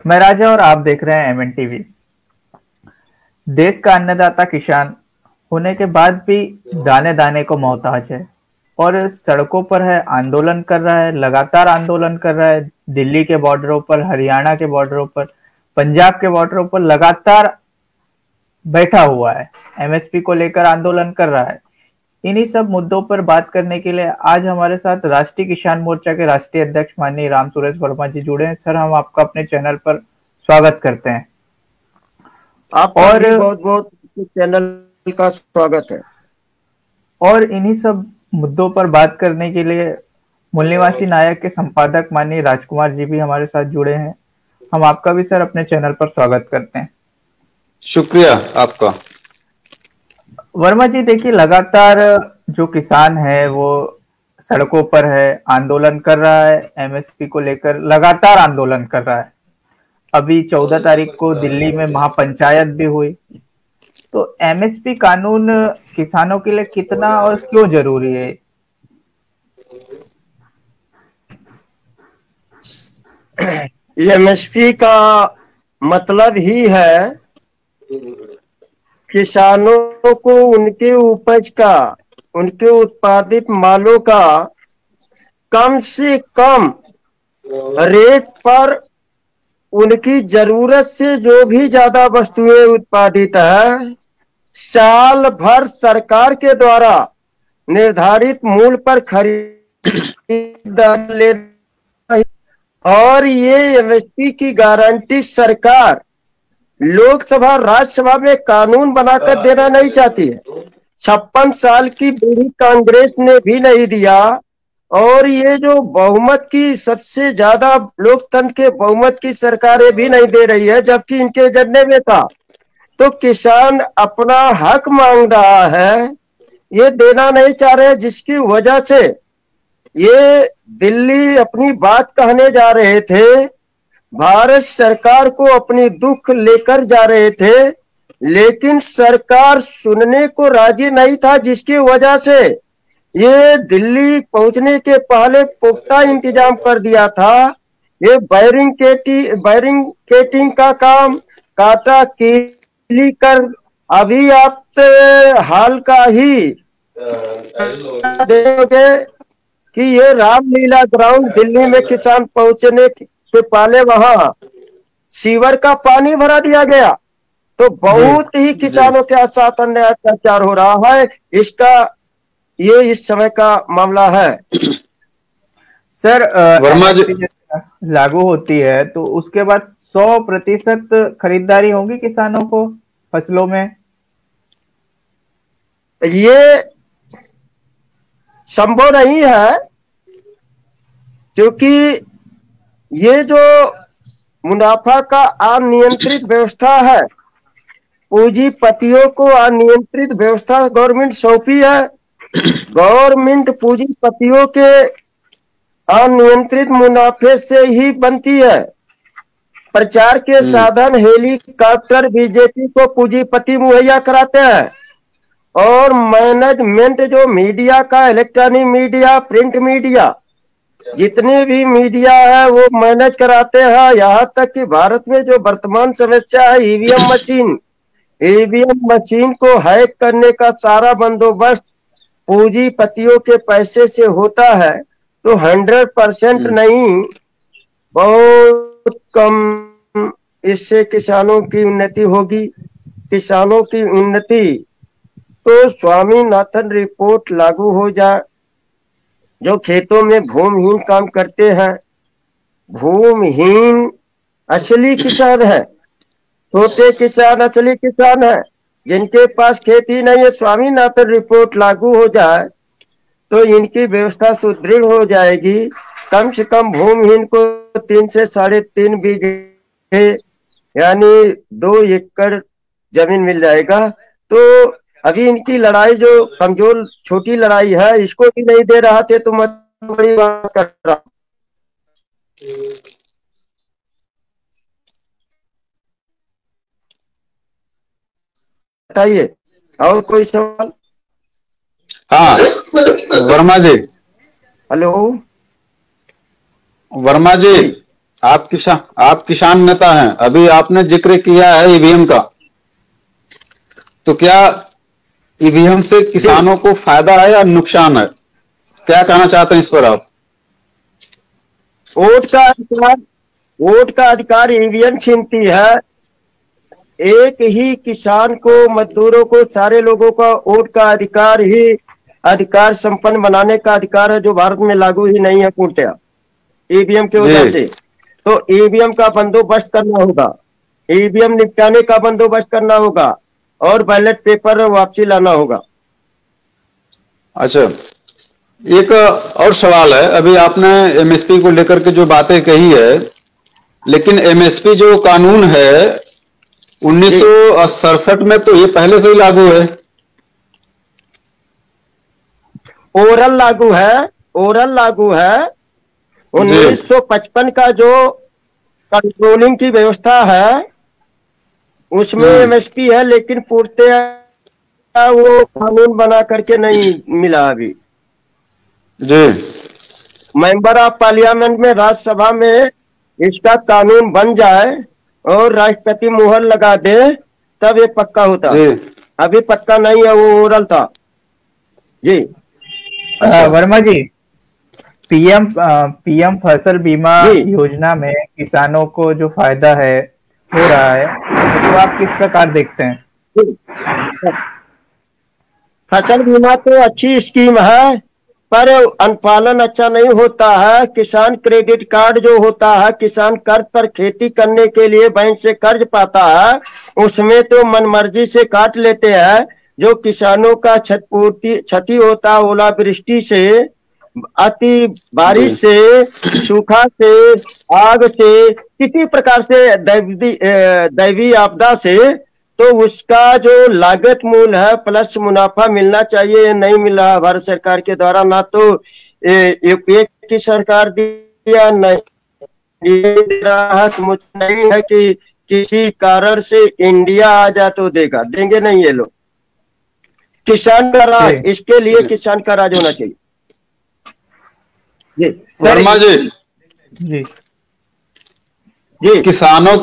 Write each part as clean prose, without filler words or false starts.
मैं राजा और आप देख रहे हैं एमएन टीवी। देश का अन्नदाता किसान होने के बाद भी दाने दाने को मोहताज है और सड़कों पर है, आंदोलन कर रहा है, लगातार आंदोलन कर रहा है। दिल्ली के बॉर्डरों पर, हरियाणा के बॉर्डरों पर, पंजाब के बॉर्डरों पर लगातार बैठा हुआ है, एमएसपी को लेकर आंदोलन कर रहा है। इन्हीं सब मुद्दों पर बात करने के लिए आज हमारे साथ राष्ट्रीय किसान मोर्चा के राष्ट्रीय अध्यक्ष माननीय राम सूरज वर्मा जी जुड़े हैं। सर, हम आपका अपने चैनल पर स्वागत करते हैं। आपका और भी बहुत बहुत चैनल का स्वागत है। और इन्हीं सब मुद्दों पर बात करने के लिए मूल्यवासी नायक के संपादक माननीय राजकुमार जी भी हमारे साथ जुड़े हैं। हम आपका भी सर अपने चैनल पर स्वागत करते हैं। शुक्रिया आपका। वर्मा जी, देखिए, लगातार जो किसान है वो सड़कों पर है, आंदोलन कर रहा है, एमएसपी को लेकर लगातार आंदोलन कर रहा है। अभी 14 तारीख को दिल्ली में महापंचायत भी हुई। तो एमएसपी कानून किसानों के लिए कितना और क्यों जरूरी है? एमएसपी का मतलब ही है किसानों को उनके उपज का, उनके उत्पादित मालों का कम से कम रेट पर उनकी जरूरत से जो भी ज्यादा वस्तुएं उत्पादित है, साल भर सरकार के द्वारा निर्धारित मूल्य पर खरीद लेना। और ये एमएसपी की गारंटी सरकार लोकसभा राज्यसभा में कानून बनाकर देना नहीं चाहती है। 56 साल की बूढ़ी कांग्रेस ने भी नहीं दिया। और ये जो बहुमत की, सबसे ज्यादा लोकतंत्र के बहुमत की सरकारें भी नहीं दे रही है, जबकि इनके एजेंडे में था। तो किसान अपना हक मांग रहा है, ये देना नहीं चाह रहे, जिसकी वजह से ये दिल्ली अपनी बात कहने जा रहे थे, भारत सरकार को अपनी दुख लेकर जा रहे थे, लेकिन सरकार सुनने को राजी नहीं था, जिसकी वजह से ये दिल्ली पहुंचने के पहले पुख्ता इंतजाम कर दिया था। ये बैरिंग का काम, काटा कीली कर, अभी आप हाल का ही देखोगे कि ये रामलीला ग्राउंड दिल्ली में किसान पहुंचने से पहले वहां सीवर का पानी भरा दिया गया। तो बहुत ही किसानों के साथ अन्याय अत्याचार हो रहा है। इसका ये इस समय का मामला है। सर, वर्मा जी लागू होती है तो उसके बाद 100% खरीदारी होगी किसानों को फसलों में? ये संभव नहीं है, क्योंकि ये जो मुनाफा का अनियंत्रित व्यवस्था है, पूंजीपतियों को अनियंत्रित व्यवस्था गवर्नमेंट सौंपी है। गवर्नमेंट पूंजीपतियों के अनियंत्रित मुनाफे से ही बनती है। प्रचार के साधन हेलीकॉप्टर बीजेपी को पूंजीपति मुहैया कराते हैं, और मैनेजमेंट जो मीडिया का, इलेक्ट्रॉनिक मीडिया, प्रिंट मीडिया, जितनी भी मीडिया है वो मैनेज कराते हैं। यहाँ तक कि भारत में जो वर्तमान समस्या है ईवीएम मशीन को हैक करने का सारा बंदोबस्त पूंजीपतियों के पैसे से होता है। तो 100% नहीं, बहुत कम इससे किसानों की उन्नति होगी। किसानों की उन्नति तो स्वामीनाथन रिपोर्ट लागू हो जाए। जो खेतों में भूमिहीन काम करते हैं, भूमिहीन असली किसान है, छोटे किसान असली किसान है, जिनके पास खेती नहीं है। स्वामीनाथन रिपोर्ट लागू हो जाए तो इनकी व्यवस्था सुदृढ़ हो जाएगी। कम से कम भूमिहीन को 3 से 3.5 बीघे यानी 2 एकड़ जमीन मिल जाएगा। तो अभी इनकी लड़ाई जो कमजोर छोटी लड़ाई है, इसको भी नहीं दे रहा थे, तो मैं बड़ी बात कर रहा। बताइए, और कोई सवाल? हाँ वर्मा जी। हेलो वर्मा जी, आप किसान नेता हैं, अभी आपने जिक्र किया है ईवीएम का, तो क्या ईवीएम से किसानों को फायदा है या नुकसान है? क्या कहना चाहते हैं इस पर आप? वोट का अधिकार, वोट का अधिकार ईवीएम छीनती है। एक ही किसान को, मजदूरों को, सारे लोगों का वोट का अधिकार ही अधिकार संपन्न बनाने का अधिकार है, जो भारत में लागू ही नहीं है पूर्णतया ईवीएम की वजह से। तो ईवीएम का बंदोबस्त करना होगा, ईवीएम निपटाने का बंदोबस्त करना होगा और बैलेट पेपर वापसी लाना होगा। अच्छा, एक और सवाल है, अभी आपने एमएसपी को लेकर के जो बातें कही है, लेकिन एमएसपी जो कानून है 1967 में, तो ये पहले से ही लागू है। ओरल लागू है, ओरल लागू है। 1955 का जो कंट्रोलिंग की व्यवस्था है उसमें एमएसपी है, लेकिन पूर्णतः वो कानून बना करके नहीं मिला अभी जी। मेंबर ऑफ पार्लियामेंट में, राज्यसभा में इसका कानून बन जाए और राष्ट्रपति मुहर लगा दे तब ये पक्का होता। अभी पक्का नहीं है, वो ओरल था जी। वर्मा जी, पीएम फसल बीमा योजना में किसानों को जो फायदा है हो रहा है, तो आप किस प्रकार देखते हैं? फसल बीमा तो अच्छी स्कीम है, पर अनुपालन अच्छा नहीं होता है। किसान क्रेडिट कार्ड जो होता है, किसान कर्ज पर खेती करने के लिए बैंक से कर्ज पाता है, उसमें तो मनमर्जी से काट लेते हैं। जो किसानों का क्षति होता है ओलावृष्टि से, अति बारिश से, सूखा से, आग से, किसी प्रकार से दैवीय आपदा से, तो उसका जो लागत मूल है प्लस मुनाफा मिलना चाहिए, नहीं मिला भारत सरकार के द्वारा। ना तो यूपीए की सरकार दिया, नहीं रहा। मुझे नहीं है कि किसी कारण से इंडिया आ जा तो देगा, देंगे नहीं ये लोग। किसान का राज, इसके लिए किसान का राज होना चाहिए। वर्मा जी, जी किसानों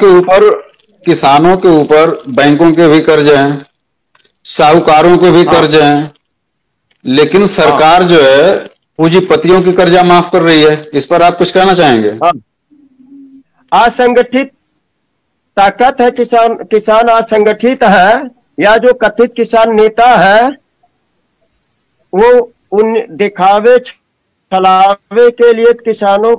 के ऊपर बैंकों के भी कर्ज हैं, साहूकारों के भी कर्ज हैं, लेकिन सरकार जो है पूंजीपतियों की कर्जा माफ कर रही है। इस पर आप कुछ कहना चाहेंगे? असंगठित ताकत है किसान असंगठित है, या जो कथित किसान नेता है वो उन दिखावे छलावे के लिए किसानों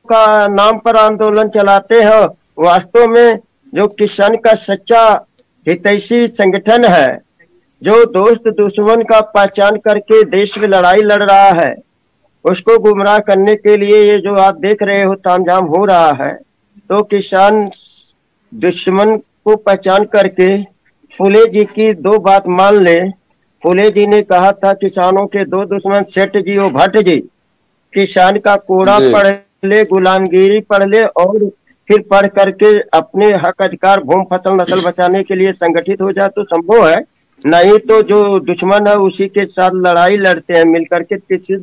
का नाम पर आंदोलन चलाते हैं। वास्तव में जो किसान का सच्चा हितैषी संगठन है, जो दोस्त दुश्मन का पहचान करके देश में लड़ाई लड़ रहा है, उसको गुमराह करने के लिए ये जो आप देख रहे हो तामझाम हो रहा है। तो किसान दुश्मन को पहचान करके फुले जी की दो बात मान ले। फुले जी ने कहा था किसानों के दो दुश्मन, सेठ जी और भट्ट जी। किसान का कोड़ा पढ़ ले, गुलामगिरी पढ़ ले, और फिर पढ़ करके अपने हक अधिकार, भूमि फसल नस्ल बचाने के लिए संगठित हो जाए तो संभव है। नहीं तो जो दुश्मन है उसी के साथ लड़ाई लड़ते हैं, मिलकर के किससे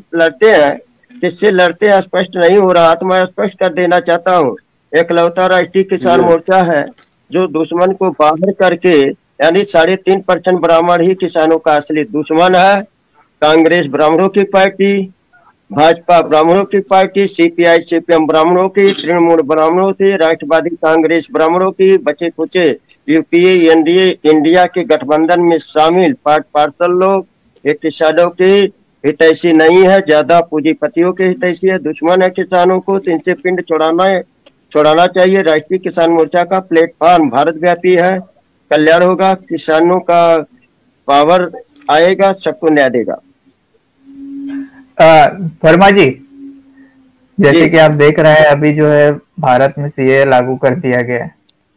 लड़ते हैं स्पष्ट नहीं हो रहा। तो मैं स्पष्ट कर देना चाहता हूँ, एकलौता राष्ट्रीय किसान मोर्चा है जो दुश्मन को बाहर करके, यानी 3.5% ब्राह्मण ही किसानों का असली दुश्मन है। कांग्रेस ब्राह्मणों की पार्टी, भाजपा ब्राह्मणों की पार्टी, सीपीआई सीपीएम ब्राह्मणों की, तृणमूल ब्राह्मणों से, राष्ट्रवादी कांग्रेस ब्राह्मणों की, बचे कुचे यूपीए एनडीए इंडिया के गठबंधन में शामिल पार्सल लोग ये किसानों के हितैषी नहीं है, ज्यादा पूंजीपतियों के हितैषी है, दुश्मन है किसानों को। तो इनसे पिंड छोड़ाना चाहिए। राष्ट्रीय किसान मोर्चा का प्लेटफॉर्म भारत व्यापी है, कल्याण होगा, किसानों का पावर आएगा, सबको न्याय देगा। वर्मा जी, जैसे कि आप देख रहे हैं अभी जो है भारत में सीए लागू कर दिया गया है,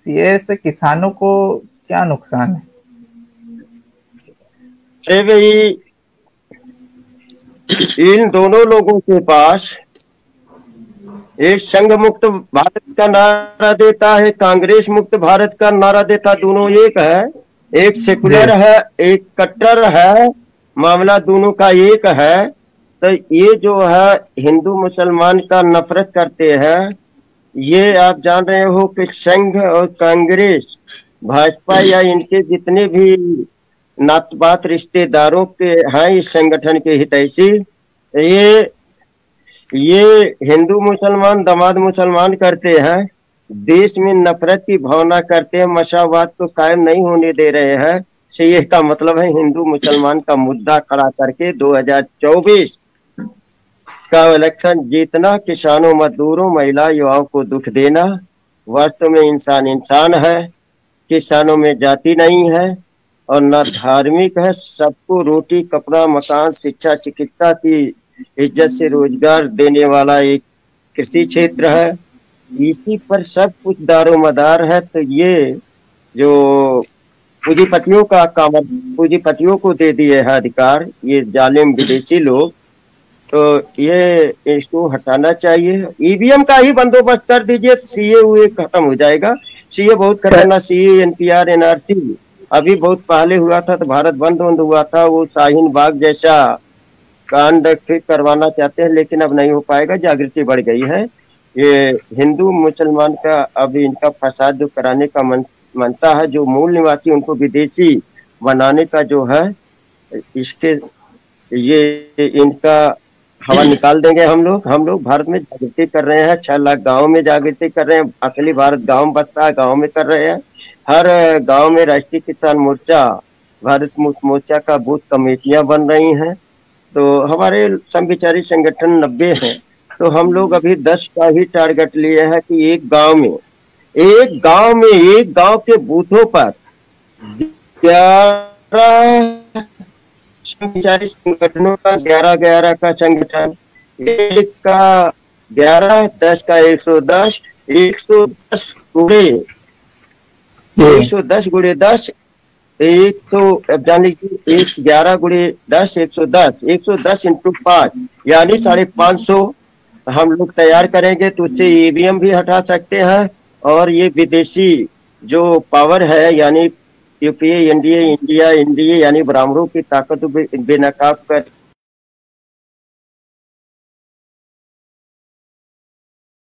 सीए से किसानों को क्या नुकसान है? इन दोनों लोगों के पास एक संघ मुक्त भारत का नारा देता है, कांग्रेस मुक्त भारत का नारा देता, दोनों एक है। एक सेकुलर है, एक कट्टर है, मामला दोनों का एक है। तो ये जो है हिंदू मुसलमान का नफरत करते हैं, ये आप जान रहे हो कि संघ और कांग्रेस, भाजपा या इनके जितने भी नातपात रिश्तेदारों के हैं इस संगठन के हितैषी, ये ये हिंदू मुसलमान दमाद मुसलमान करते हैं, देश में नफरत की भावना करते हैं, मसावाद को कायम नहीं होने दे रहे हैं। सीए का मतलब है हिंदू मुसलमान का मुद्दा खड़ा करके 2024 का इलेक्शन जीतना, किसानों मजदूरों महिला युवाओं को दुख देना। वास्तव में इंसान इंसान है, किसानों में जाति नहीं है और न धार्मिक है। सबको रोटी कपड़ा मकान शिक्षा चिकित्सा की इज्जत से रोजगार देने वाला एक कृषि क्षेत्र है, इसी पर सब कुछ दारोमदार है। तो ये जो पूंजीपतियों का काम, पूंजीपतियों को दे दिए है अधिकार ये जालिम विदेशी लोग, तो ये इसको हटाना चाहिए। ईवीएम का ही बंदोबस्त कर दीजिए तो सीए हुए खत्म हो जाएगा। सीए बहुत खतरनाक, सीए एनपीआर एनआरसी अभी बहुत पहले हुआ था तो भारत बंद हुआ था, वो शाहीन बाग जैसा कांड फिर करवाना चाहते हैं लेकिन अब नहीं हो पाएगा, जागृति बढ़ गई है। ये हिंदू मुसलमान का अब इनका फसाद जो कराने का मनता है, जो मूल निवासी उनको विदेशी बनाने का जो है, इसके ये इनका हवा निकाल देंगे हम लोग भारत में जागृति कर रहे हैं, 6 लाख गाँव में जागृति कर रहे हैं। अखिली भारत गाँव बसता है, गाँव में कर रहे हैं। हर गाँव में राष्ट्रीय किसान मोर्चा, भारत मुक्त मोर्चा का बूथ कमेटियां बन रही हैं। तो हमारे समविचारी संगठन 90 हैं, तो हम लोग अभी 10 का ही टारगेट लिए हैं कि एक गांव के बूथों पर 11 समविचारी संगठनों का 11 का संगठन, एक का 11, 10 का 110, 110 गुणे 10, एक तो अब जान लीजिए 11 गुणे 10 110 इंटू 5 यानी 550 हम लोग तैयार करेंगे, तो उससे ईवीएम भी हटा सकते हैं। और ये विदेशी जो पावर है यानी यूपीए एनडीए इंडिया यानी ब्राह्मणों की ताकत बेनकाब कर